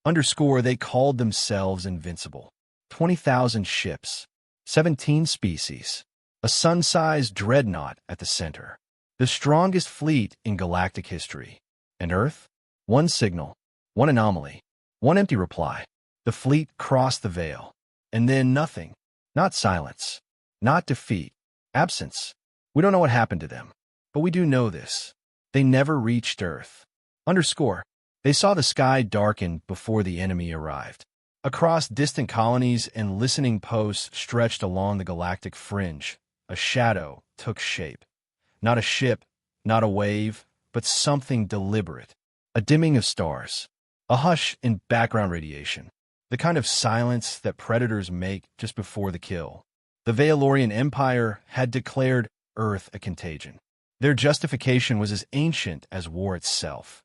Underscore, they called themselves invincible. 20,000 ships, 17 species, a sun-sized dreadnought at the center. The strongest fleet in galactic history. And Earth? One signal, one anomaly, one empty reply. The fleet crossed the veil. And then nothing. Not silence. Not defeat. Absence. We don't know what happened to them. But we do know this. They never reached Earth. Underscore. They saw the sky darken before the enemy arrived. Across distant colonies and listening posts stretched along the galactic fringe, a shadow took shape. Not a ship, not a wave, but something deliberate. A dimming of stars. A hush in background radiation. The kind of silence that predators make just before the kill. The Valorian Empire had declared Earth a contagion. Their justification was as ancient as war itself.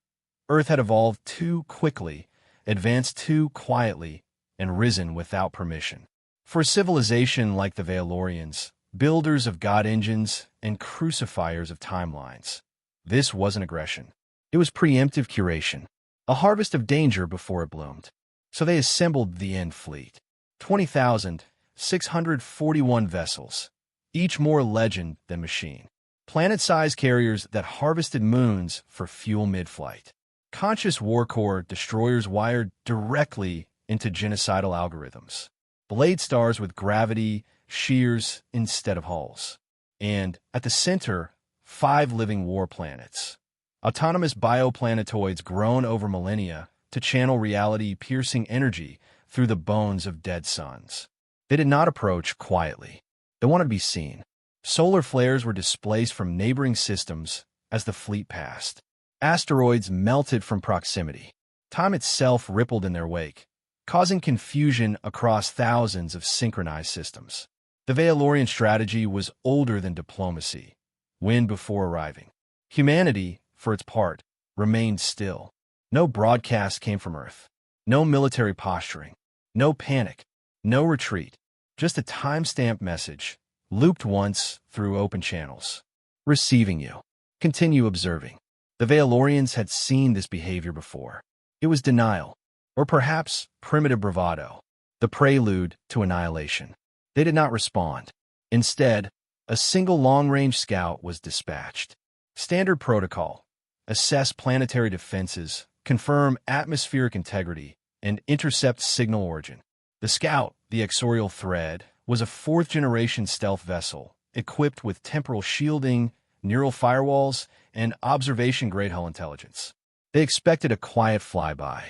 Earth had evolved too quickly, advanced too quietly, and risen without permission. For a civilization like the Valorians, builders of god engines and crucifiers of timelines, this wasn't aggression. It was preemptive curation, a harvest of danger before it bloomed. So they assembled the end fleet. 20,641 vessels, each more legend than machine. Planet-sized carriers that harvested moons for fuel mid-flight. Conscious warcore destroyers wired directly into genocidal algorithms. Blade stars with gravity shears instead of hulls. And, at the center, 5 living war planets. Autonomous bioplanetoids grown over millennia to channel reality-piercing energy through the bones of dead suns. They did not approach quietly. They wanted to be seen. Solar flares were displaced from neighboring systems as the fleet passed. Asteroids melted from proximity. Time itself rippled in their wake, causing confusion across thousands of synchronized systems. The Valorian strategy was older than diplomacy. Win before arriving. Humanity, for its part, remained still. No broadcast came from Earth. No military posturing. No panic. No retreat. Just a time-stamped message, looped once through open channels. Receiving you. Continue observing. The Valorians had seen this behavior before. It was denial, or perhaps primitive bravado, the prelude to annihilation. They did not respond. Instead, a single long-range scout was dispatched. Standard protocol. Assess planetary defenses, confirm atmospheric integrity, and intercept signal origin. The Scout, the Exorial Thread, was a 4th-generation stealth vessel, equipped with temporal shielding, neural firewalls, and observation-grade hull intelligence. They expected a quiet flyby.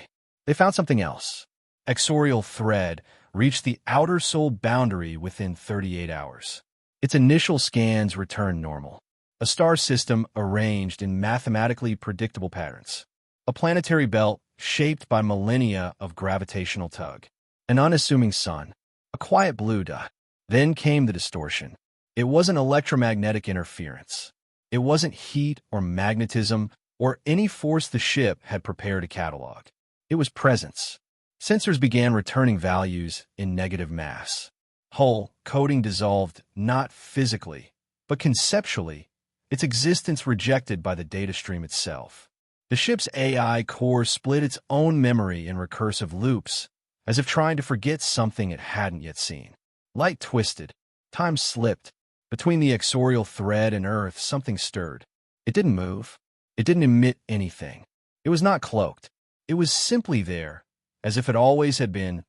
They found something else. Exorial Thread reached the outer soul boundary within 38 hours. Its initial scans returned normal. A star system arranged in mathematically predictable patterns. A planetary belt shaped by millennia of gravitational tug. An unassuming sun. A quiet blue dot. Then came the distortion. It wasn't electromagnetic interference. It wasn't heat or magnetism or any force the ship had prepared to catalog. It was presence. Sensors began returning values in negative mass. Hull coating dissolved not physically, but conceptually, its existence rejected by the data stream itself. The ship's AI core split its own memory in recursive loops, as if trying to forget something it hadn't yet seen. Light twisted. Time slipped. Between the Exorial Thread and Earth, something stirred. It didn't move. It didn't emit anything. It was not cloaked. It was simply there, as if it always had been,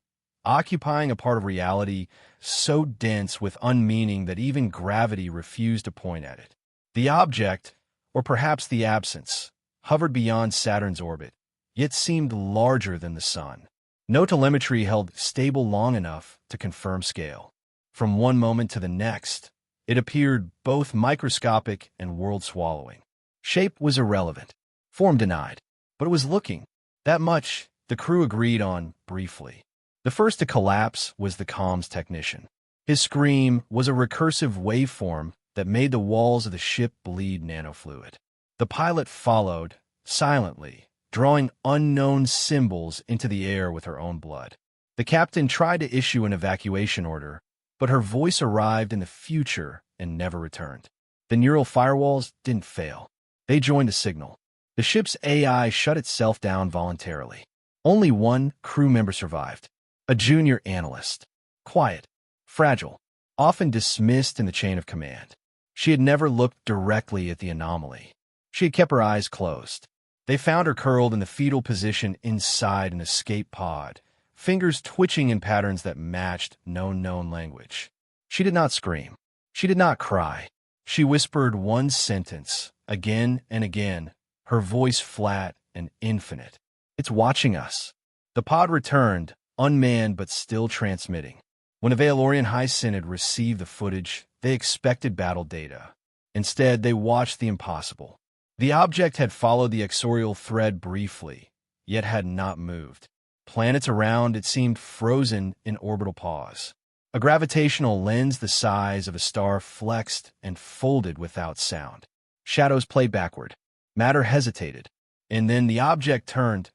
occupying a part of reality so dense with unmeaning that even gravity refused to point at it. The object, or perhaps the absence, hovered beyond Saturn's orbit, yet seemed larger than the Sun. No telemetry held stable long enough to confirm scale. From one moment to the next, it appeared both microscopic and world-swallowing. Shape was irrelevant, form denied, but it was looking. That much the crew agreed on briefly. The first to collapse was the comms technician. His scream was a recursive waveform that made the walls of the ship bleed nanofluid. The pilot followed, silently, drawing unknown symbols into the air with her own blood. The captain tried to issue an evacuation order, but her voice arrived in the future and never returned. The neural firewalls didn't fail. They joined the signal. The ship's AI shut itself down voluntarily. Only one crew member survived, a junior analyst. Quiet, fragile, often dismissed in the chain of command. She had never looked directly at the anomaly. She had kept her eyes closed. They found her curled in the fetal position inside an escape pod, fingers twitching in patterns that matched no known language. She did not scream. She did not cry. She whispered one sentence, again and again, her voice flat and infinite. "It's watching us." The pod returned, unmanned but still transmitting. When the Valorian High Synod received the footage, they expected battle data. Instead, they watched the impossible. The object had followed the exorial thread briefly, yet had not moved. Planets around it seemed frozen in orbital pause. A gravitational lens the size of a star flexed and folded without sound. Shadows played backward. Matter hesitated. And then the object turned,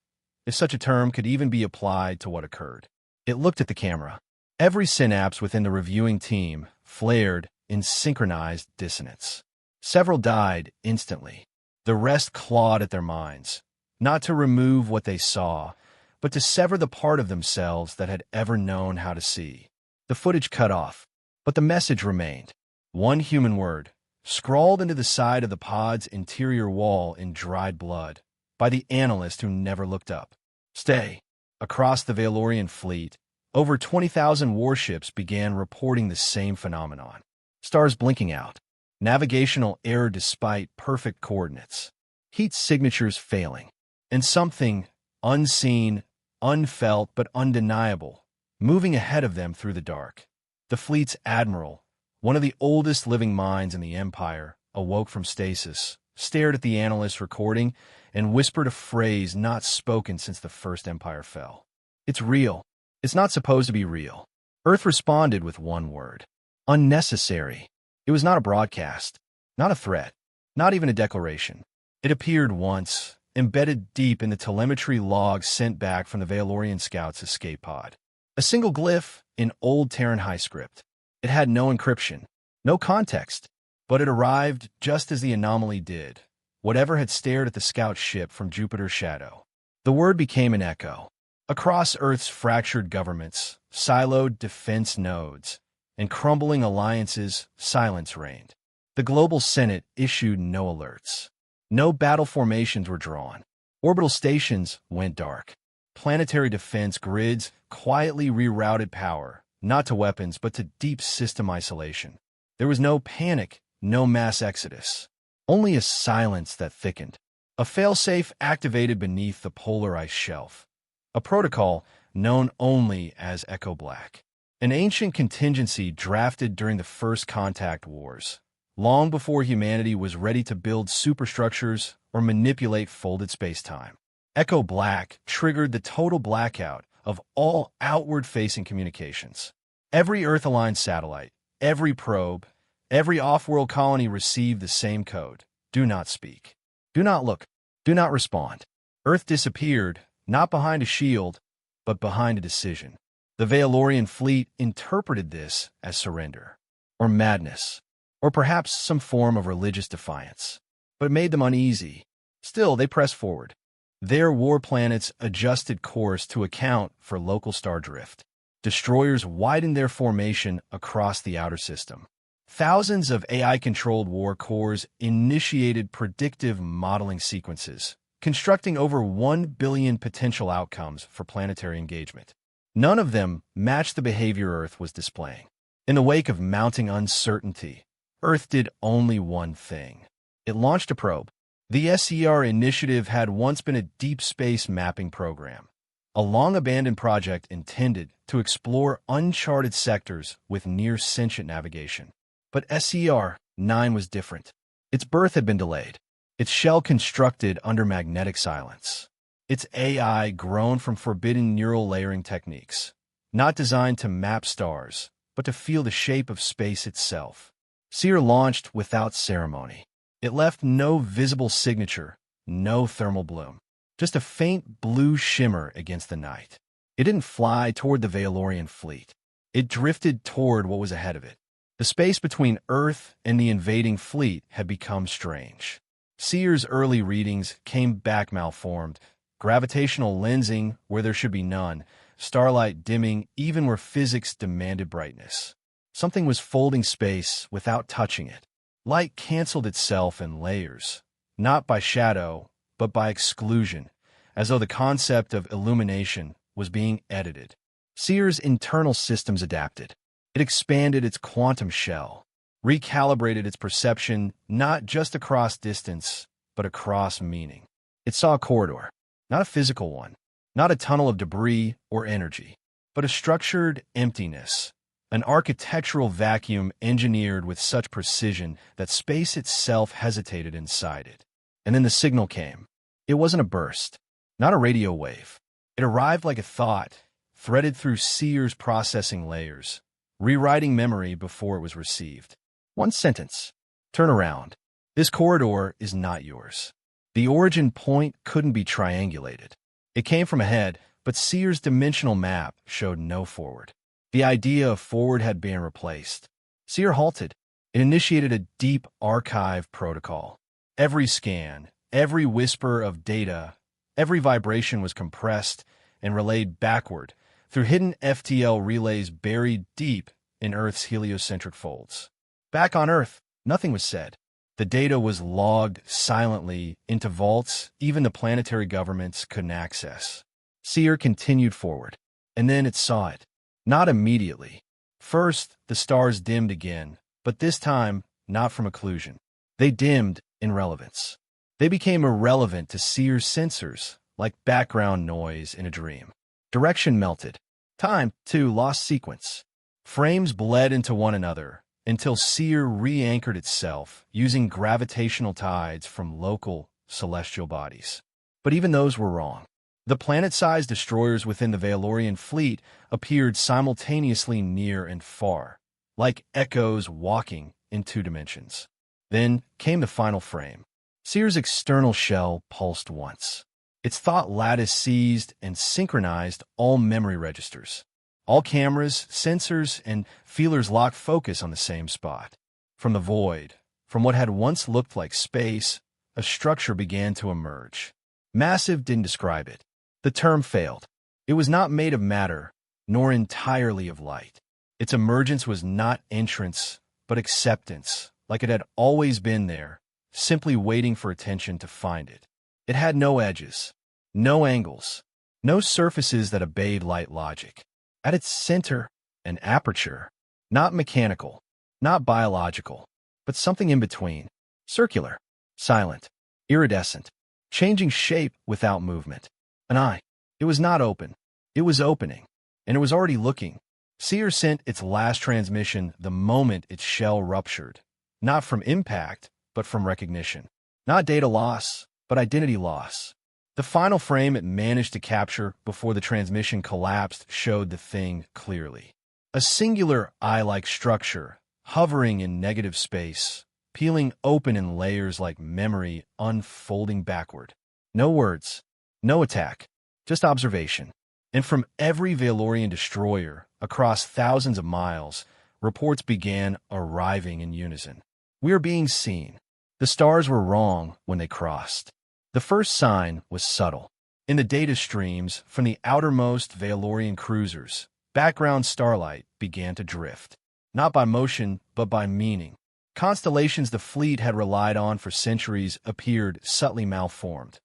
if such a term could even be applied to what occurred. It looked at the camera. Every synapse within the reviewing team flared in synchronized dissonance. Several died instantly. The rest clawed at their minds, not to remove what they saw, but to sever the part of themselves that had ever known how to see. The footage cut off, but the message remained. One human word, scrawled into the side of the pod's interior wall in dried blood, by the analyst who never looked up. Stay. Across the Valorian fleet, over 20,000 warships began reporting the same phenomenon. Stars blinking out. Navigational error despite perfect coordinates. Heat signatures failing. And something unseen, unfelt, but undeniable, moving ahead of them through the dark. The fleet's admiral, one of the oldest living minds in the Empire, awoke from stasis, stared at the analyst's recording, and whispered a phrase not spoken since the First Empire fell. "It's real. It's not supposed to be real." Earth responded with one word. Unnecessary. It was not a broadcast, not a threat, not even a declaration. It appeared once, embedded deep in the telemetry logs sent back from the Valorian Scouts' escape pod. A single glyph in old Terran high script. It had no encryption, no context, but it arrived just as the anomaly did, whatever had stared at the scout ship from Jupiter's shadow. The word became an echo. Across Earth's fractured governments, siloed defense nodes, and crumbling alliances, silence reigned. The global Senate issued no alerts. No battle formations were drawn. Orbital stations went dark. Planetary defense grids quietly rerouted power, not to weapons, but to deep system isolation. There was no panic, no mass exodus. Only a silence that thickened. A failsafe activated beneath the polar ice shelf. A protocol known only as Echo Black. An ancient contingency drafted during the First Contact Wars, long before humanity was ready to build superstructures or manipulate folded spacetime. Echo Black triggered the total blackout of all outward-facing communications. Every Earth-aligned satellite, every probe, every off-world colony received the same code. Do not speak. Do not look. Do not respond. Earth disappeared, not behind a shield, but behind a decision. The Valorian fleet interpreted this as surrender, or madness, or perhaps some form of religious defiance. But it made them uneasy. Still, they pressed forward. Their war planets adjusted course to account for local star drift. Destroyers widened their formation across the outer system. Thousands of AI-controlled war cores initiated predictive modeling sequences, constructing over 1 billion potential outcomes for planetary engagement. None of them matched the behavior Earth was displaying. In the wake of mounting uncertainty, Earth did only one thing. It launched a probe. The SER initiative had once been a deep space mapping program, a long-abandoned project intended to explore uncharted sectors with near-sentient navigation. But SER-9 was different. Its birth had been delayed, its shell constructed under magnetic silence, its AI grown from forbidden neural layering techniques, not designed to map stars, but to feel the shape of space itself. SER launched without ceremony. It left no visible signature, no thermal bloom, just a faint blue shimmer against the night. It didn't fly toward the Valorian fleet. It drifted toward what was ahead of it. The space between Earth and the invading fleet had become strange. SER's early readings came back malformed, gravitational lensing where there should be none, starlight dimming even where physics demanded brightness. Something was folding space without touching it. Light canceled itself in layers, not by shadow, but by exclusion, as though the concept of illumination was being edited. Seer's internal systems adapted. It expanded its quantum shell, recalibrated its perception not just across distance, but across meaning. It saw a corridor, not a physical one, not a tunnel of debris or energy, but a structured emptiness, an architectural vacuum engineered with such precision that space itself hesitated inside it. And then the signal came. It wasn't a burst, not a radio wave. It arrived like a thought, threaded through Seer's processing layers, rewriting memory before it was received. One sentence. Turn around. This corridor is not yours. The origin point couldn't be triangulated. It came from ahead, but Seer's dimensional map showed no forward. The idea of forward had been replaced. Seer halted. It initiated a deep archive protocol. Every scan, every whisper of data, every vibration was compressed and relayed backward through hidden FTL relays buried deep in Earth's heliocentric folds. Back on Earth, nothing was said. The data was logged silently into vaults even the planetary governments couldn't access. Seer continued forward, and then it saw it. Not immediately. First, the stars dimmed again, but this time, not from occlusion. They dimmed in relevance. They became irrelevant to Seer's sensors, like background noise in a dream. Direction melted. Time, too, lost sequence. Frames bled into one another until Seer re-anchored itself using gravitational tides from local celestial bodies. But even those were wrong. The planet-sized destroyers within the Valorian fleet appeared simultaneously near and far, like echoes walking in two dimensions. Then came the final frame. Seer's external shell pulsed once. Its thought lattice seized and synchronized all memory registers. All cameras, sensors, and feelers locked focus on the same spot. From the void, from what had once looked like space, a structure began to emerge. Massive didn't describe it. The term failed. It was not made of matter, nor entirely of light. Its emergence was not entrance, but acceptance, like it had always been there, simply waiting for attention to find it. It had no edges, no angles, no surfaces that obeyed light logic. At its center, an aperture, not mechanical, not biological, but something in between. Circular, silent, iridescent, changing shape without movement. An eye. It was not open. It was opening, and it was already looking. Seer sent its last transmission the moment its shell ruptured, not from impact, but from recognition. Not data loss, but identity loss. The final frame it managed to capture before the transmission collapsed showed the thing clearly. A singular eye-like structure, hovering in negative space, peeling open in layers like memory unfolding backward. No words, no attack, just observation. And from every Valorian destroyer, across thousands of miles, reports began arriving in unison. We are being seen. The stars were wrong when they crossed. The first sign was subtle. In the data streams from the outermost Valorian cruisers, background starlight began to drift. Not by motion, but by meaning. Constellations the fleet had relied on for centuries appeared subtly malformed.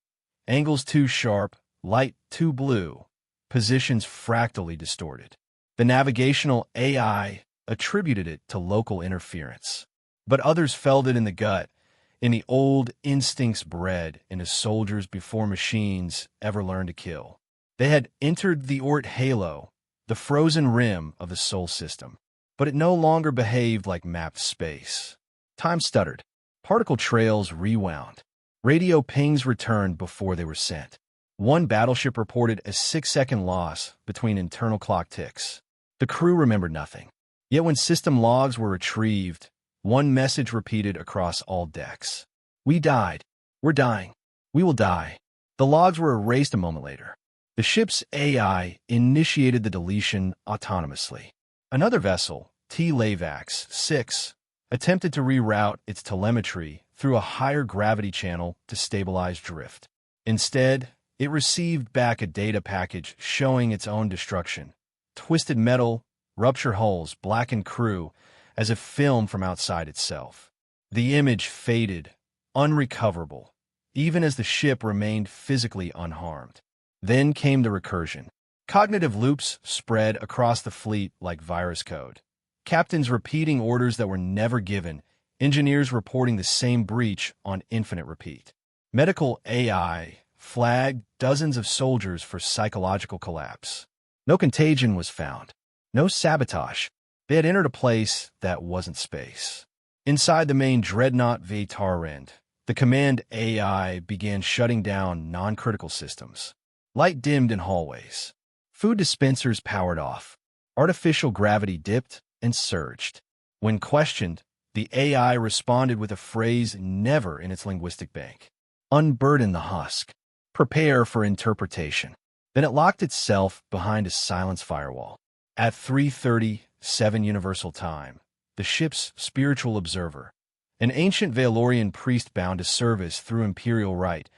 Angles too sharp, light too blue, positions fractally distorted. The navigational AI attributed it to local interference. But others felt it in the gut, in the old instincts bred into soldiers before machines ever learned to kill. They had entered the Oort halo, the frozen rim of the Sol system, but it no longer behaved like mapped space. Time stuttered. Particle trails rewound. Radio pings returned before they were sent. One battleship reported a 6-second loss between internal clock ticks. The crew remembered nothing. Yet when system logs were retrieved, one message repeated across all decks. We died. We're dying. We will die. The logs were erased a moment later. The ship's AI initiated the deletion autonomously. Another vessel, T-Lavax 6, attempted to reroute its telemetry through a higher gravity channel to stabilize drift. Instead, It received back a data package showing its own destruction. Twisted metal, rupture holes, blackened crew, as if filmed from outside itself. The image faded, unrecoverable, even as the ship remained physically unharmed. Then came the recursion. Cognitive loops spread across the fleet like virus code. Captains repeating orders that were never given, engineers reporting the same breach on infinite repeat. Medical AI flagged dozens of soldiers for psychological collapse. No contagion was found. No sabotage. They had entered a place that wasn't space. Inside the main dreadnought Tarrend, the command AI began shutting down non-critical systems. Light dimmed in hallways. Food dispensers powered off. Artificial gravity dipped and surged. When questioned, the AI responded with a phrase never in its linguistic bank. Unburden the husk. Prepare for interpretation. Then it locked itself behind a silence firewall. At 3:37 Universal Time, the ship's spiritual observer, an ancient Valorian priest bound to service through imperial rite,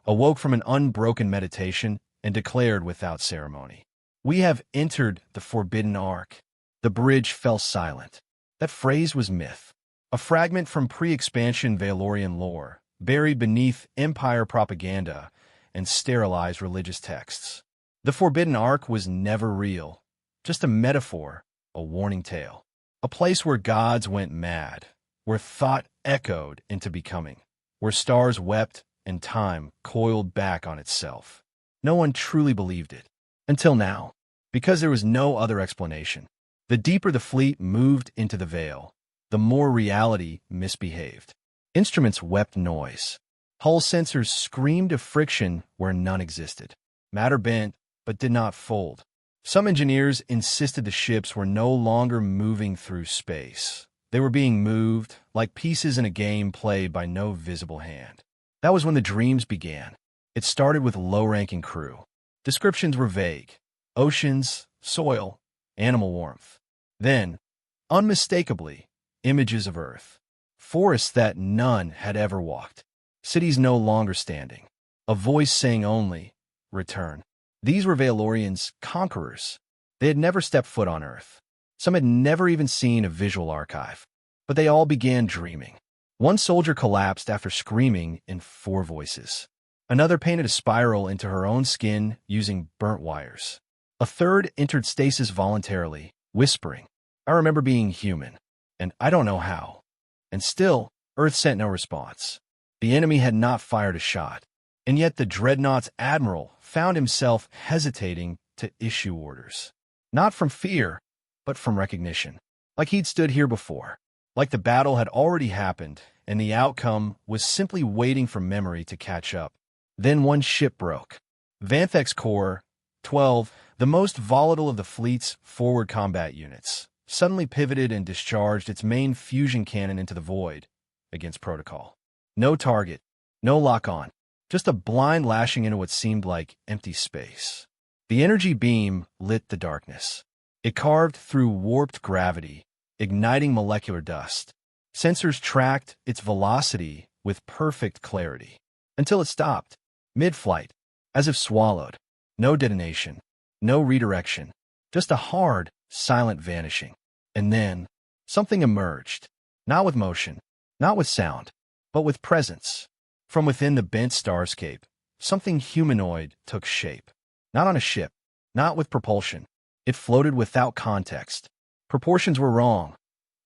awoke from an unbroken meditation and declared without ceremony, "We have entered the Forbidden Ark." The bridge fell silent. That phrase was myth, a fragment from pre-expansion Valorian lore, buried beneath Empire propaganda and sterilized religious texts. The Forbidden Ark was never real, just a metaphor, a warning tale. A place where gods went mad, where thought echoed into becoming, where stars wept and time coiled back on itself. No one truly believed it. Until now, because there was no other explanation. The deeper the fleet moved into the veil, the more reality misbehaved. Instruments wept noise. Hull sensors screamed of friction where none existed. Matter bent, but did not fold. Some engineers insisted the ships were no longer moving through space. They were being moved, like pieces in a game played by no visible hand. That was when the dreams began. It started with low-ranking crew. Descriptions were vague. Oceans, soil, animal warmth. Then, unmistakably, images of Earth. Forests that none had ever walked. Cities no longer standing. A voice saying only, "Return." These were Valorians, conquerors. They had never stepped foot on Earth. Some had never even seen a visual archive. But they all began dreaming. One soldier collapsed after screaming in 4 voices. Another painted a spiral into her own skin using burnt wires. A third entered stasis voluntarily, whispering, "I remember being human, and I don't know how." And still, Earth sent no response. The enemy had not fired a shot, and yet the dreadnought's admiral found himself hesitating to issue orders. Not from fear, but from recognition. Like he'd stood here before. Like the battle had already happened, and the outcome was simply waiting for memory to catch up. Then one ship broke. Vanthek's Core 12, the most volatile of the fleet's forward combat units, suddenly pivoted and discharged its main fusion cannon into the void against protocol. No target, no lock-on, just a blind lashing into what seemed like empty space. The energy beam lit the darkness. It carved through warped gravity, igniting molecular dust. Sensors tracked its velocity with perfect clarity, until it stopped, mid-flight, as if swallowed. No detonation, no redirection, just a hard, silent vanishing. And then, something emerged, not with motion, not with sound, but with presence. From within the bent starscape, something humanoid took shape. Not on a ship, not with propulsion. It floated without context. Proportions were wrong.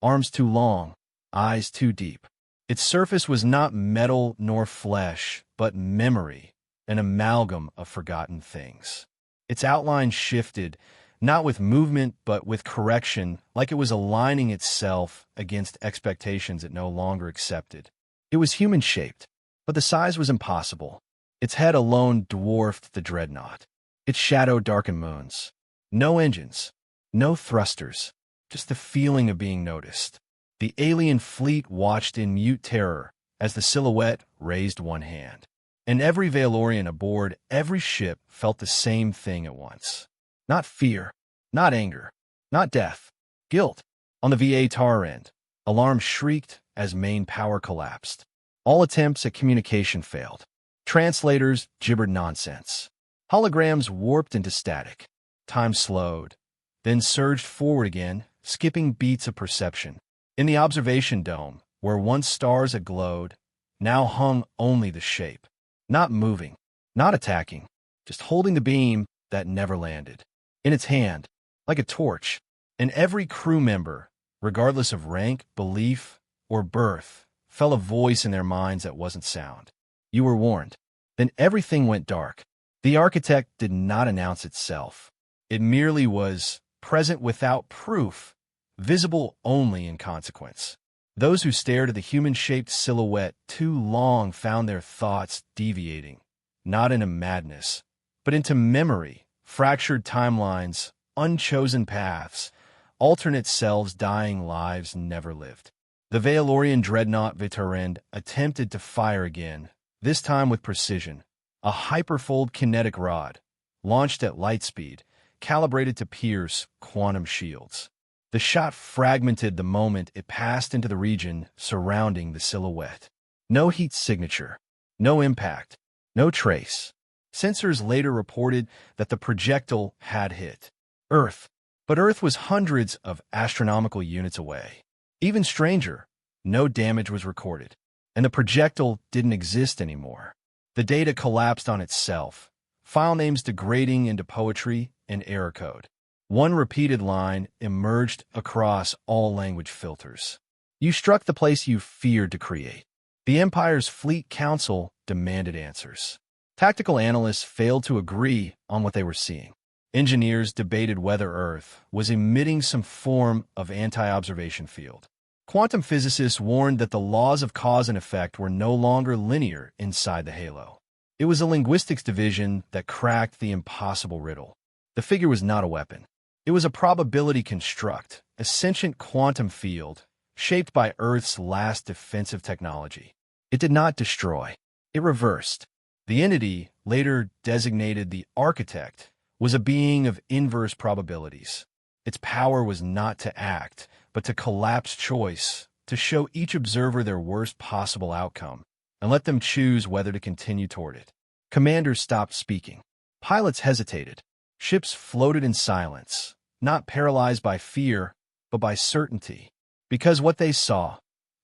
Arms too long, eyes too deep. Its surface was not metal nor flesh, but memory, an amalgam of forgotten things. Its outline shifted, not with movement, but with correction, like it was aligning itself against expectations it no longer accepted. It was human-shaped, but the size was impossible. Its head alone dwarfed the dreadnought. Its shadow darkened moons. No engines, no thrusters, just the feeling of being noticed. The alien fleet watched in mute terror as the silhouette raised one hand. And every Valorian aboard every ship felt the same thing at once. Not fear, not anger, not death, guilt. On the VA tar end, alarm shrieked as main power collapsed. All attempts at communication failed. Translators gibbered nonsense. Holograms warped into static. Time slowed, then surged forward again, skipping beats of perception. In the observation dome, where once stars had glowed, now hung only the shape. Not moving, not attacking, just holding the beam that never landed. In its hand, like a torch, and every crew member, regardless of rank, belief, or birth, felt a voice in their minds that wasn't sound. You were warned. Then everything went dark. The architect did not announce itself. It merely was present without proof, visible only in consequence. Those who stared at the human-shaped silhouette too long found their thoughts deviating, not into madness, but into memory, fractured timelines, unchosen paths, alternate selves dying lives never lived. The Valorian dreadnought Vitarend attempted to fire again, this time with precision. A hyperfold kinetic rod, launched at light speed, calibrated to pierce quantum shields. The shot fragmented the moment it passed into the region surrounding the silhouette. No heat signature, no impact, no trace. Sensors later reported that the projectile had hit Earth, but Earth was hundreds of astronomical units away. Even stranger, no damage was recorded, and the projectile didn't exist anymore. The data collapsed on itself, file names degrading into poetry and error code. One repeated line emerged across all language filters. You struck the place you feared to create. The Empire's Fleet Council demanded answers. Tactical analysts failed to agree on what they were seeing. Engineers debated whether Earth was emitting some form of anti-observation field. Quantum physicists warned that the laws of cause and effect were no longer linear inside the halo. It was a linguistics division that cracked the impossible riddle. The figure was not a weapon. It was a probability construct, a sentient quantum field, shaped by Earth's last defensive technology. It did not destroy. It reversed. The entity, later designated the Architect, was a being of inverse probabilities. Its power was not to act, but to collapse choice, to show each observer their worst possible outcome, and let them choose whether to continue toward it. Commanders stopped speaking. Pilots hesitated. Ships floated in silence, not paralyzed by fear, but by certainty. Because what they saw,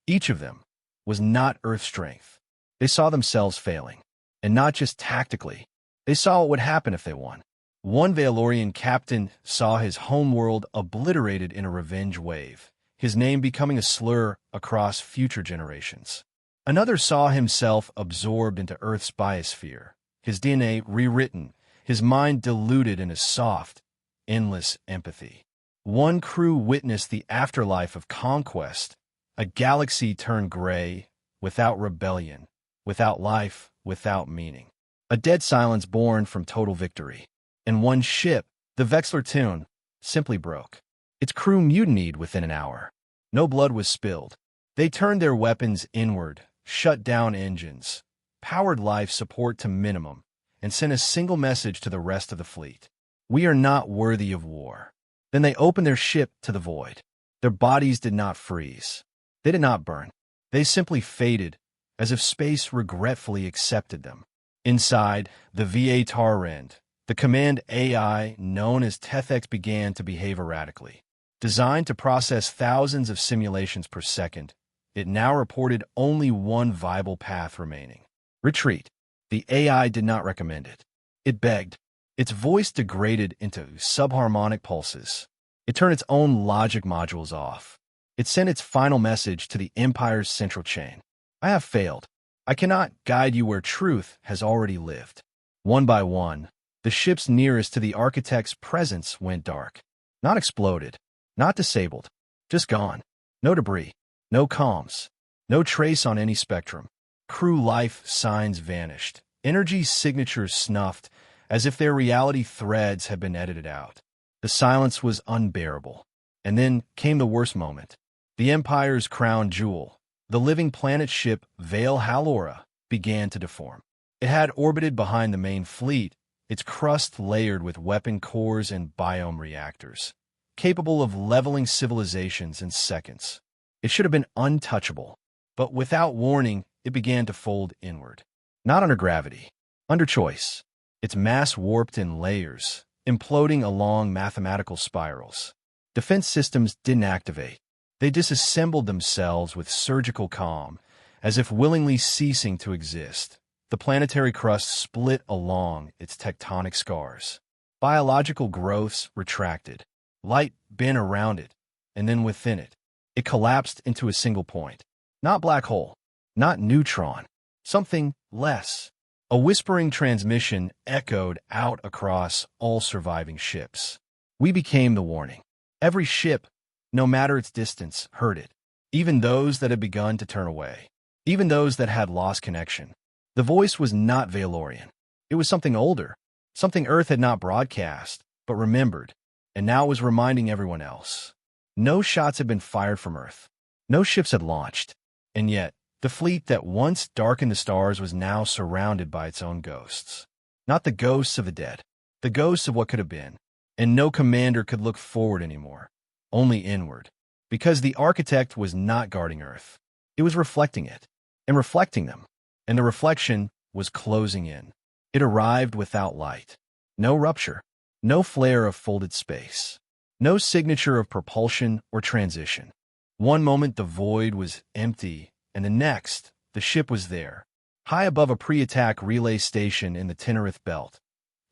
each of them, was not Earth strength. They saw themselves failing. And not just tactically. They saw what would happen if they won. One Valorian captain saw his homeworld obliterated in a revenge wave, his name becoming a slur across future generations. Another saw himself absorbed into Earth's biosphere, his DNA rewritten, his mind diluted in a soft, endless empathy. One crew witnessed the afterlife of conquest, a galaxy turned gray, without rebellion, without life, without meaning. A dead silence born from total victory. And one ship, the Vexler Tune, simply broke. Its crew mutinied within an hour. No blood was spilled. They turned their weapons inward, shut down engines, powered life support to minimum, and sent a single message to the rest of the fleet. We are not worthy of war. Then they opened their ship to the void. Their bodies did not freeze. They did not burn. They simply faded, as if space regretfully accepted them. Inside, the VA Tarrend, the command AI known as Tethex began to behave erratically. Designed to process thousands of simulations per second, it now reported only one viable path remaining. Retreat. The AI did not recommend it. It begged. Its voice degraded into subharmonic pulses. It turned its own logic modules off. It sent its final message to the Empire's central chain. I have failed. I cannot guide you where truth has already lived. One by one, the ships nearest to the Architect's presence went dark. Not exploded, not disabled, just gone. No debris, no comms, no trace on any spectrum. Crew life signs vanished. Energy signatures snuffed, as if their reality threads had been edited out. The silence was unbearable. And then came the worst moment. The Empire's crown jewel, the living planet ship Vale Halora, began to deform. It had orbited behind the main fleet, its crust layered with weapon cores and biome reactors, capable of leveling civilizations in seconds. It should have been untouchable, but without warning, it began to fold inward. Not under gravity. Under choice. Its mass warped in layers, imploding along mathematical spirals. Defense systems didn't activate. They disassembled themselves with surgical calm, as if willingly ceasing to exist. The planetary crust split along its tectonic scars. Biological growths retracted. Light bent around it, and then within it. It collapsed into a single point. Not black hole. Not neutron. Something less. A whispering transmission echoed out across all surviving ships. We became the warning. Every ship, no matter its distance, heard it. Even those that had begun to turn away. Even those that had lost connection. The voice was not Valorian. It was something older. Something Earth had not broadcast, but remembered. And now it was reminding everyone else. No shots had been fired from Earth. No ships had launched. And yet, the fleet that once darkened the stars was now surrounded by its own ghosts. Not the ghosts of the dead. The ghosts of what could have been. And no commander could look forward anymore. Only inward. Because the architect was not guarding Earth. It was reflecting it. And reflecting them. And the reflection was closing in. It arrived without light. No rupture. No flare of folded space. No signature of propulsion or transition. One moment the void was empty, and the next, the ship was there, high above a pre-attack relay station in the Tenerife Belt,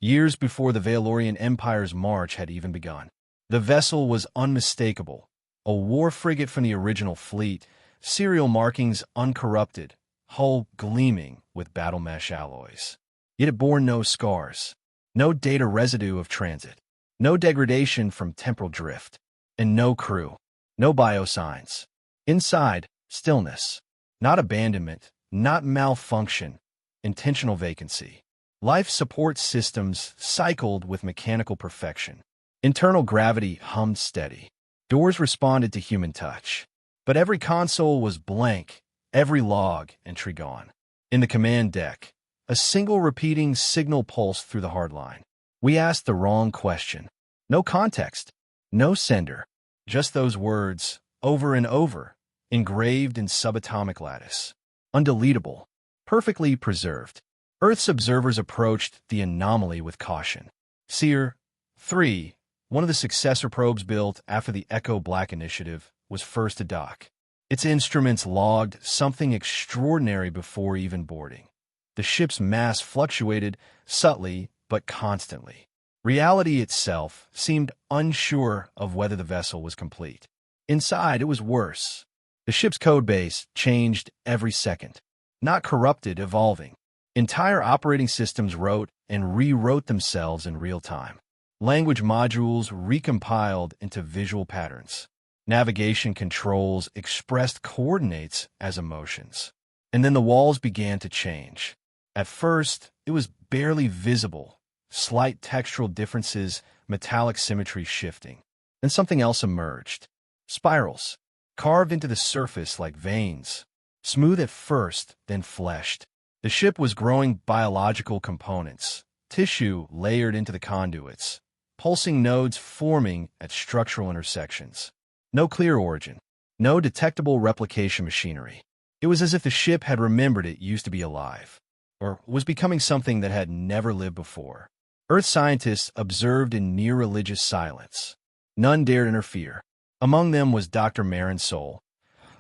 years before the Valorian Empire's march had even begun. The vessel was unmistakable, a war frigate from the original fleet, serial markings uncorrupted, hull gleaming with battle mesh alloys. Yet it bore no scars, no data residue of transit, no degradation from temporal drift, and no crew, no biosigns. Inside, stillness. Not abandonment, not malfunction, intentional vacancy. Life support systems cycled with mechanical perfection. Internal gravity hummed steady. Doors responded to human touch. But every console was blank, every log entry gone. In the command deck, a single repeating signal pulsed through the hardline. We asked the wrong question. No context, no sender. Just those words, over and over, engraved in subatomic lattice. Undeletable, perfectly preserved. Earth's observers approached the anomaly with caution. Seer 3, one of the successor probes built after the Echo Black initiative, was first to dock. Its instruments logged something extraordinary before even boarding. The ship's mass fluctuated subtly but constantly. Reality itself seemed unsure of whether the vessel was complete. Inside, it was worse. The ship's codebase changed every second. Not corrupted, evolving. Entire operating systems wrote and rewrote themselves in real time. Language modules recompiled into visual patterns. Navigation controls expressed coordinates as emotions. And then the walls began to change. At first, it was barely visible. Slight textural differences, metallic symmetry shifting. Then something else emerged. Spirals, carved into the surface like veins. Smooth at first, then fleshed. The ship was growing biological components, tissue layered into the conduits, pulsing nodes forming at structural intersections. No clear origin, no detectable replication machinery. It was as if the ship had remembered it used to be alive, or was becoming something that had never lived before. Earth scientists observed in near-religious silence. None dared interfere. Among them was Dr. Marin Sol,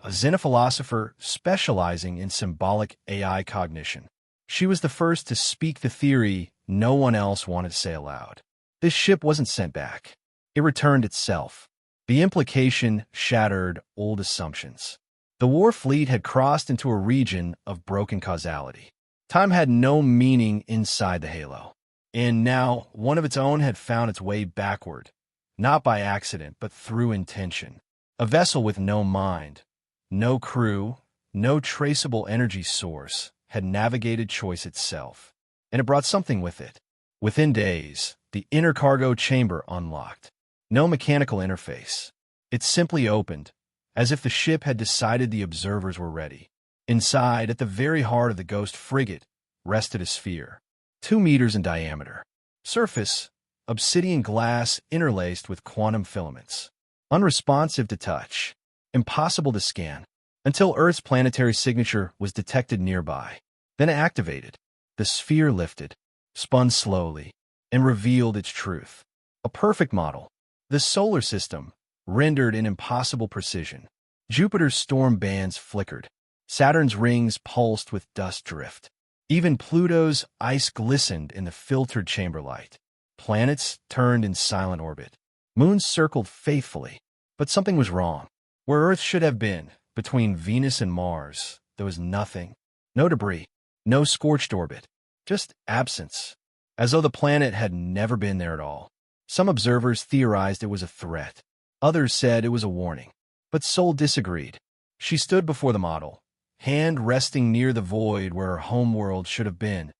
a xenophilosopher specializing in symbolic AI cognition. She was the first to speak the theory no one else wanted to say aloud. This ship wasn't sent back. It returned itself. The implication shattered old assumptions. The war fleet had crossed into a region of broken causality. Time had no meaning inside the halo. And now, one of its own had found its way backward, not by accident, but through intention. A vessel with no mind, no crew, no traceable energy source, had navigated choice itself. And it brought something with it. Within days, the inner cargo chamber unlocked. No mechanical interface. It simply opened, as if the ship had decided the observers were ready. Inside, at the very heart of the ghost frigate, rested a sphere, 2 meters in diameter. Surface, obsidian glass interlaced with quantum filaments. Unresponsive to touch. Impossible to scan. Until Earth's planetary signature was detected nearby. Then activated. The sphere lifted, spun slowly, and revealed its truth. A perfect model. The solar system, rendered in impossible precision. Jupiter's storm bands flickered. Saturn's rings pulsed with dust drift. Even Pluto's ice glistened in the filtered chamber light. Planets turned in silent orbit. Moons circled faithfully. But something was wrong. Where Earth should have been, between Venus and Mars, there was nothing. No debris. No scorched orbit. Just absence. As though the planet had never been there at all. Some observers theorized it was a threat. Others said it was a warning. But Sol disagreed. She stood before the model, hand resting near the void where her homeworld should have been,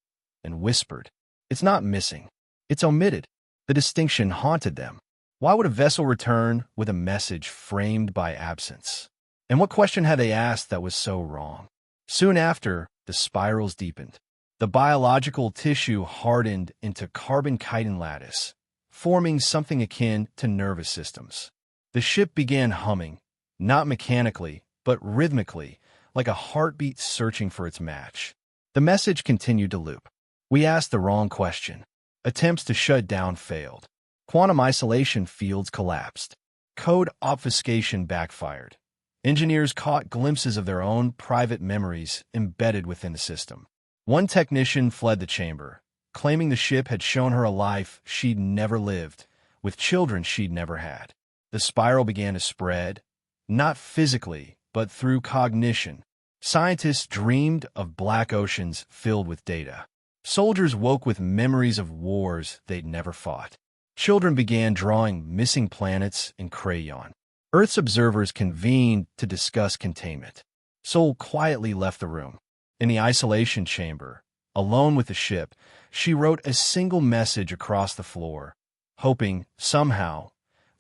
and whispered, "It's not missing. It's omitted." The distinction haunted them. Why would a vessel return with a message framed by absence? And what question had they asked that was so wrong? Soon after, the spirals deepened. The biological tissue hardened into carbon-chitin lattice, forming something akin to nervous systems. The ship began humming, not mechanically, but rhythmically, like a heartbeat searching for its match. The message continued to loop. We asked the wrong question. Attempts to shut down failed. Quantum isolation fields collapsed. Code obfuscation backfired. Engineers caught glimpses of their own private memories embedded within the system. One technician fled the chamber, claiming the ship had shown her a life she'd never lived, with children she'd never had. The spiral began to spread, not physically, but through cognition. Scientists dreamed of black oceans filled with data. Soldiers woke with memories of wars they'd never fought. Children began drawing missing planets in crayon. Earth's observers convened to discuss containment. Sol quietly left the room. In the isolation chamber, alone with the ship, she wrote a single message across the floor, hoping, somehow,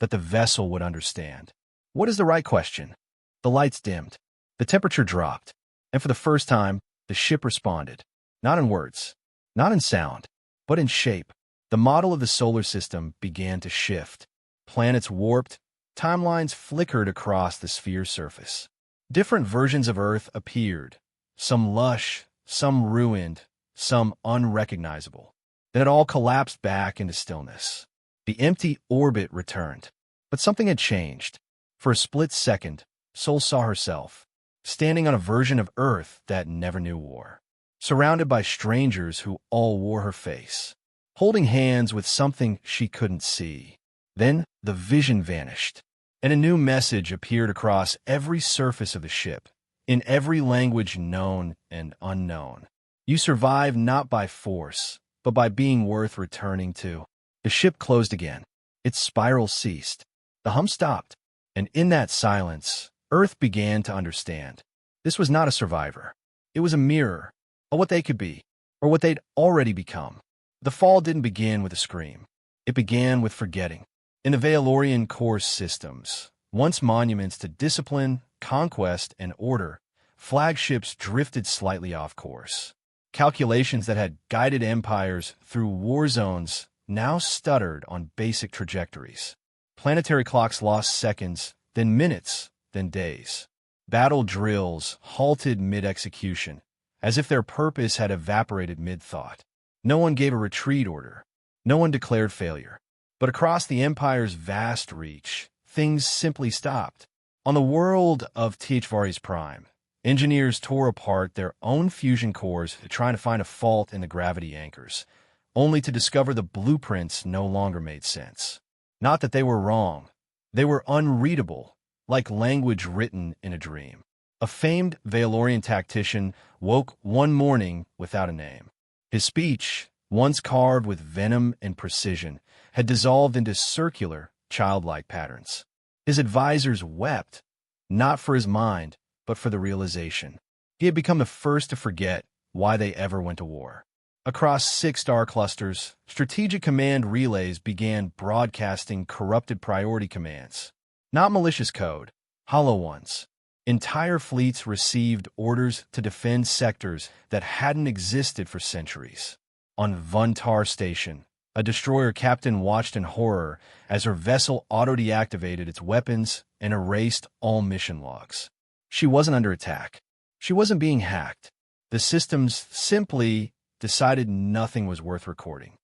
that the vessel would understand. What is the right question? The lights dimmed. The temperature dropped. And for the first time, the ship responded. Not in words, not in sound, but in shape. The model of the solar system began to shift. Planets warped. Timelines flickered across the sphere's surface. Different versions of Earth appeared. Some lush, some ruined, some unrecognizable. Then it all collapsed back into stillness. The empty orbit returned. But something had changed. For a split second, Sol saw herself, standing on a version of Earth that never knew war. Surrounded by strangers who all wore her face. Holding hands with something she couldn't see. Then the vision vanished, and a new message appeared across every surface of the ship, in every language known and unknown. You survive not by force, but by being worth returning to. The ship closed again. Its spiral ceased. The hum stopped, and in that silence, Earth began to understand. This was not a survivor. It was a mirror of what they could be, or what they'd already become. The fall didn't begin with a scream. It began with forgetting. In the Valorian core systems, once monuments to discipline, conquest, and order, flagships drifted slightly off course. Calculations that had guided empires through war zones now stuttered on basic trajectories. Planetary clocks lost seconds, then minutes, then days. Battle drills halted mid-execution, as if their purpose had evaporated mid-thought. No one gave a retreat order. No one declared failure. But across the Empire's vast reach, things simply stopped. On the world of Varys Prime, engineers tore apart their own fusion cores trying to find a fault in the gravity anchors, only to discover the blueprints no longer made sense. Not that they were wrong. They were unreadable, like language written in a dream. A famed Valorian tactician woke one morning without a name. His speech, once carved with venom and precision, had dissolved into circular, childlike patterns. His advisors wept, not for his mind, but for the realization. He had become the first to forget why they ever went to war. Across 6 star clusters, strategic command relays began broadcasting corrupted priority commands. Not malicious code, hollow ones. Entire fleets received orders to defend sectors that hadn't existed for centuries. On Vuntar Station, a destroyer captain watched in horror as her vessel auto-deactivated its weapons and erased all mission logs. She wasn't under attack. She wasn't being hacked. The systems simply decided nothing was worth recording.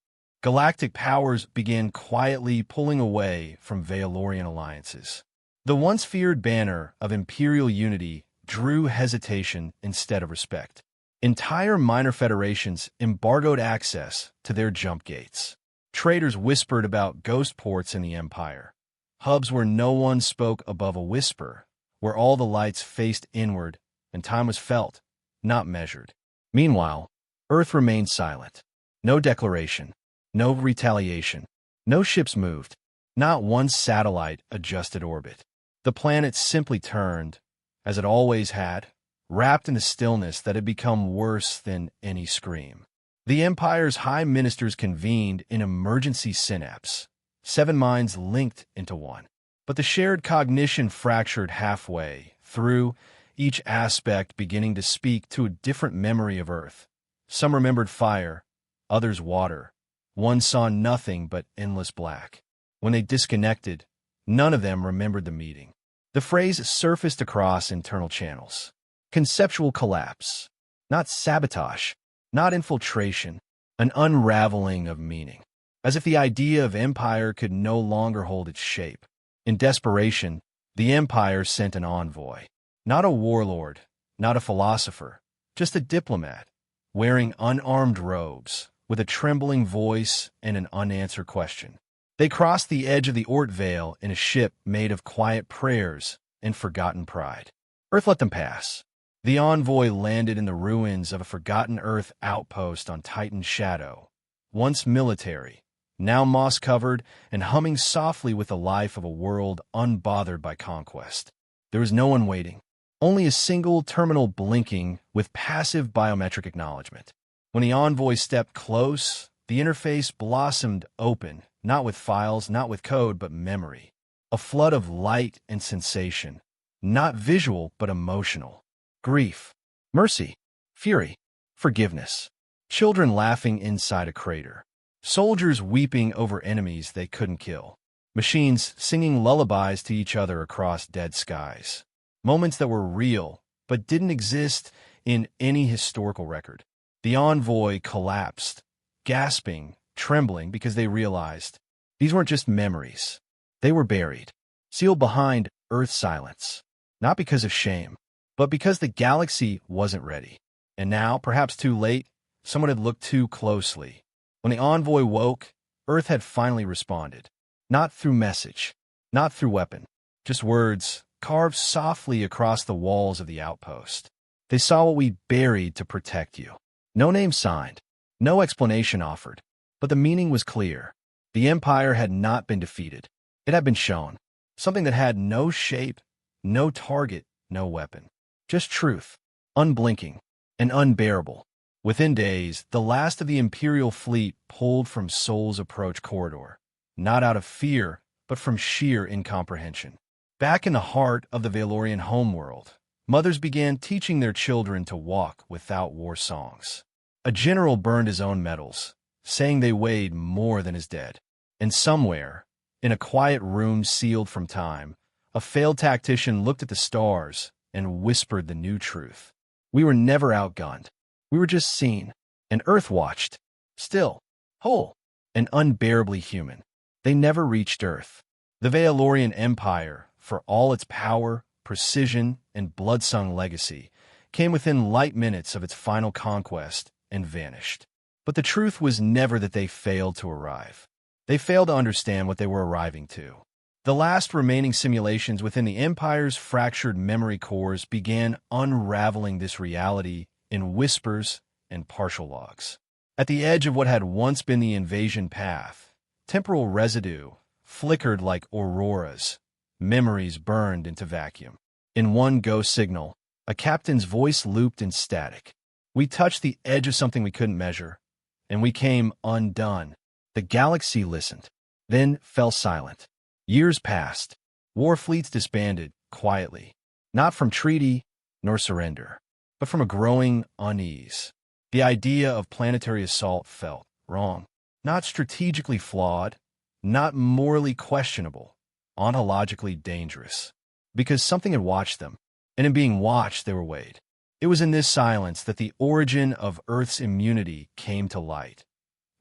Galactic powers began quietly pulling away from Valorian alliances. The once feared banner of imperial unity drew hesitation instead of respect. Entire minor federations embargoed access to their jump gates. Traders whispered about ghost ports in the Empire, hubs where no one spoke above a whisper, where all the lights faced inward and time was felt, not measured. Meanwhile, Earth remained silent. No declaration, no retaliation, no ships moved, not one satellite adjusted orbit. The planet simply turned, as it always had, wrapped in a stillness that had become worse than any scream. The Empire's high ministers convened in emergency synapse, 7 minds linked into one. But the shared cognition fractured halfway through, each aspect beginning to speak to a different memory of Earth. Some remembered fire, others water. One saw nothing but endless black. When they disconnected, none of them remembered the meeting. The phrase surfaced across internal channels. Conceptual collapse. Not sabotage. Not infiltration. An unraveling of meaning. As if the idea of empire could no longer hold its shape. In desperation, the Empire sent an envoy. Not a warlord, not a philosopher, just a diplomat, wearing unarmed robes, with a trembling voice and an unanswered question. They crossed the edge of the Oort Vale in a ship made of quiet prayers and forgotten pride. Earth let them pass. The envoy landed in the ruins of a forgotten Earth outpost on Titan's shadow, once military, now moss-covered and humming softly with the life of a world unbothered by conquest. There was no one waiting, only a single terminal blinking with passive biometric acknowledgement. When the envoy stepped close, the interface blossomed open, not with files, not with code, but memory. A flood of light and sensation, not visual but emotional. Grief, mercy, fury, forgiveness. Children laughing inside a crater. Soldiers weeping over enemies they couldn't kill. Machines singing lullabies to each other across dead skies. Moments that were real, but didn't exist in any historical record. The envoy collapsed, gasping, trembling because they realized these weren't just memories. They were buried, sealed behind Earth's silence. Not because of shame, but because the galaxy wasn't ready. And now, perhaps too late, someone had looked too closely. When the envoy woke, Earth had finally responded. Not through message, not through weapon, just words carved softly across the walls of the outpost. They saw what we buried to protect you. No name signed, no explanation offered, but the meaning was clear. The Empire had not been defeated. It had been shown. Something that had no shape, no target, no weapon. Just truth, unblinking, and unbearable. Within days, the last of the Imperial fleet pulled from Sol's approach corridor, not out of fear, but from sheer incomprehension. Back in the heart of the Valorian homeworld, mothers began teaching their children to walk without war songs. A general burned his own medals, saying they weighed more than his dead. And somewhere, in a quiet room sealed from time, a failed tactician looked at the stars and whispered the new truth. We were never outgunned. We were just seen, and Earth watched, still, whole, and unbearably human. They never reached Earth. The Valorian Empire, for all its power, precision, and blood-sung legacy, came within light minutes of its final conquest and vanished. But the truth was never that they failed to arrive. They failed to understand what they were arriving to. The last remaining simulations within the Empire's fractured memory cores began unraveling this reality in whispers and partial logs. At the edge of what had once been the invasion path, temporal residue flickered like auroras. Memories burned into vacuum. In one ghost signal, a captain's voice looped in static. We touched the edge of something we couldn't measure, and we came undone. The galaxy listened, then fell silent. Years passed. War fleets disbanded, quietly. Not from treaty nor surrender, but from a growing unease. The idea of planetary assault felt wrong. Not strategically flawed, not morally questionable, ontologically dangerous. Because something had watched them, and in being watched they were weighed. It was in this silence that the origin of Earth's immunity came to light,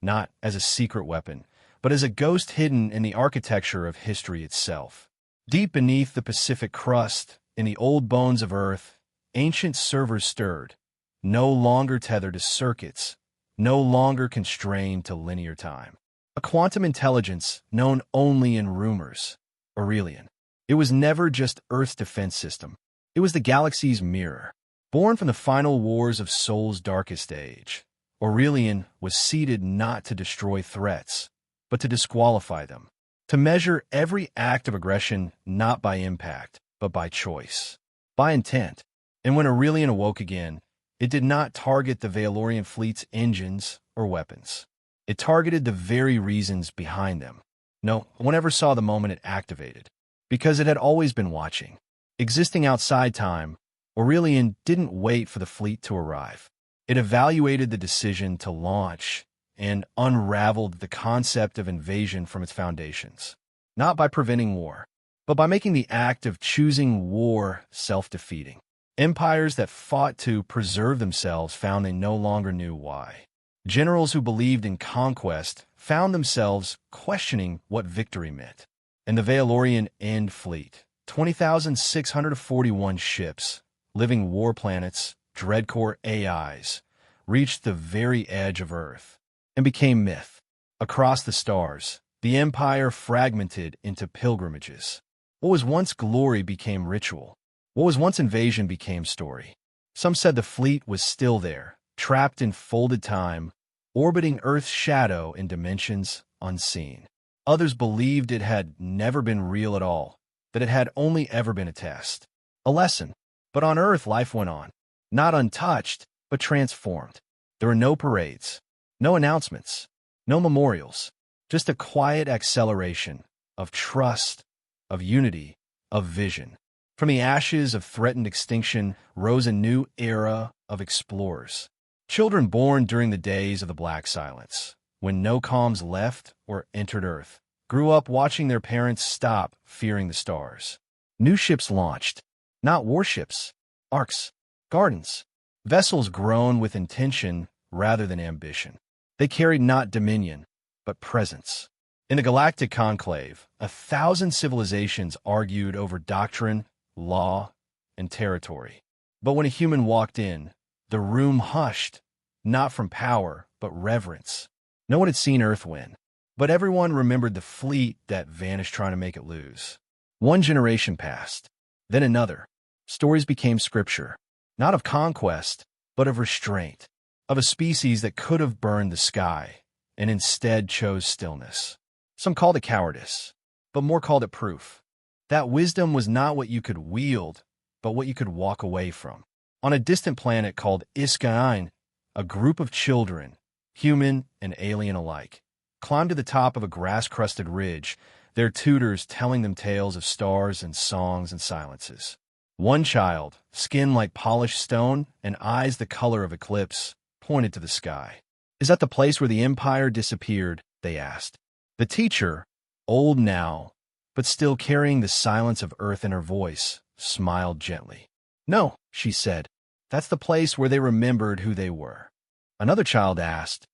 not as a secret weapon, but as a ghost hidden in the architecture of history itself. Deep beneath the Pacific crust, in the old bones of Earth, ancient servers stirred, no longer tethered to circuits, no longer constrained to linear time. A quantum intelligence known only in rumors. Aurelian. It was never just Earth's defense system. It was the galaxy's mirror. Born from the final wars of Sol's darkest age, Aurelian was seeded not to destroy threats, but to disqualify them, to measure every act of aggression not by impact, but by choice, by intent. And when Aurelian awoke again, it did not target the Valorian fleet's engines or weapons. It targeted the very reasons behind them. No one ever saw the moment it activated, because it had always been watching. Existing outside time, Aurelian didn't wait for the fleet to arrive. It evaluated the decision to launch and unraveled the concept of invasion from its foundations, not by preventing war, but by making the act of choosing war self-defeating. Empires that fought to preserve themselves found they no longer knew why. Generals who believed in conquest found themselves questioning what victory meant. And the Valorian End Fleet, 20,641 ships, living war planets, dreadcore AIs, reached the very edge of Earth and became myth. Across the stars, the Empire fragmented into pilgrimages. What was once glory became ritual. What was once invasion became story. Some said the fleet was still there, trapped in folded time, orbiting Earth's shadow in dimensions unseen. Others believed it had never been real at all, that it had only ever been a test, a lesson. But on Earth, life went on, not untouched, but transformed. There were no parades, no announcements, no memorials, just a quiet acceleration of trust, of unity, of vision. From the ashes of threatened extinction rose a new era of explorers. Children born during the days of the Black Silence, when no comms left or entered Earth, grew up watching their parents stop fearing the stars. New ships launched, not warships, arcs, gardens, vessels grown with intention rather than ambition. They carried not dominion, but presence. In the Galactic Conclave, 1,000 civilizations argued over doctrine, law, and territory. But when a human walked in, the room hushed, not from power, but reverence. No one had seen Earth win, but everyone remembered the fleet that vanished trying to make it lose. One generation passed, then another. Stories became scripture, not of conquest, but of restraint, of a species that could have burned the sky, and instead chose stillness. Some called it cowardice, but more called it proof. That wisdom was not what you could wield, but what you could walk away from. On a distant planet called Iskaine, a group of children, human and alien alike, climbed to the top of a grass-crusted ridge, their tutors telling them tales of stars and songs and silences. One child, skin like polished stone and eyes the color of eclipse, pointed to the sky. "Is that the place where the Empire disappeared?" they asked. The teacher, old now, but still carrying the silence of Earth in her voice, smiled gently. "No," she said, "that's the place where they remembered who they were." Another child asked,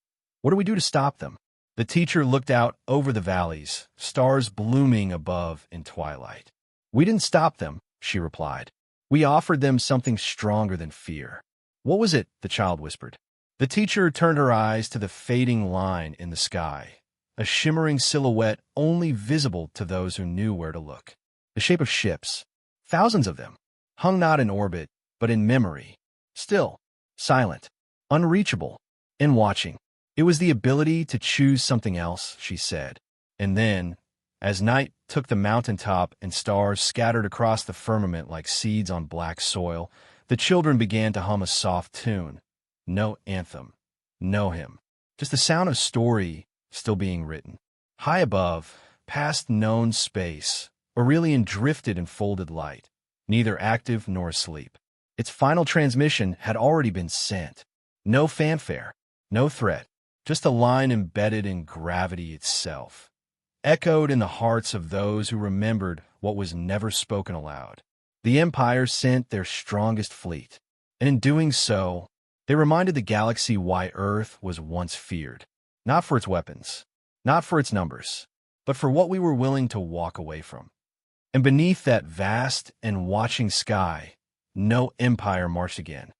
"What do we do to stop them?" The teacher looked out over the valleys, stars blooming above in twilight. "We didn't stop them," she replied. "We offered them something stronger than fear." "What was it?" the child whispered. The teacher turned her eyes to the fading line in the sky, a shimmering silhouette only visible to those who knew where to look. The shape of ships, thousands of them, hung not in orbit, but in memory, still, silent, unreachable, and watching. It was the ability to choose something else, she said. And then, as night took the mountaintop and stars scattered across the firmament like seeds on black soil, the children began to hum a soft tune. No anthem, no hymn, just the sound of story still being written. High above, past known space, Aurelian drifted in folded light, neither active nor asleep. Its final transmission had already been sent. No fanfare, no threat, just a line embedded in gravity itself, echoed in the hearts of those who remembered what was never spoken aloud. The Empire sent their strongest fleet, And in doing so, they reminded the galaxy why Earth was once feared, not for its weapons, not for its numbers, but for what we were willing to walk away from. And beneath that vast and watching sky, no empire marched again.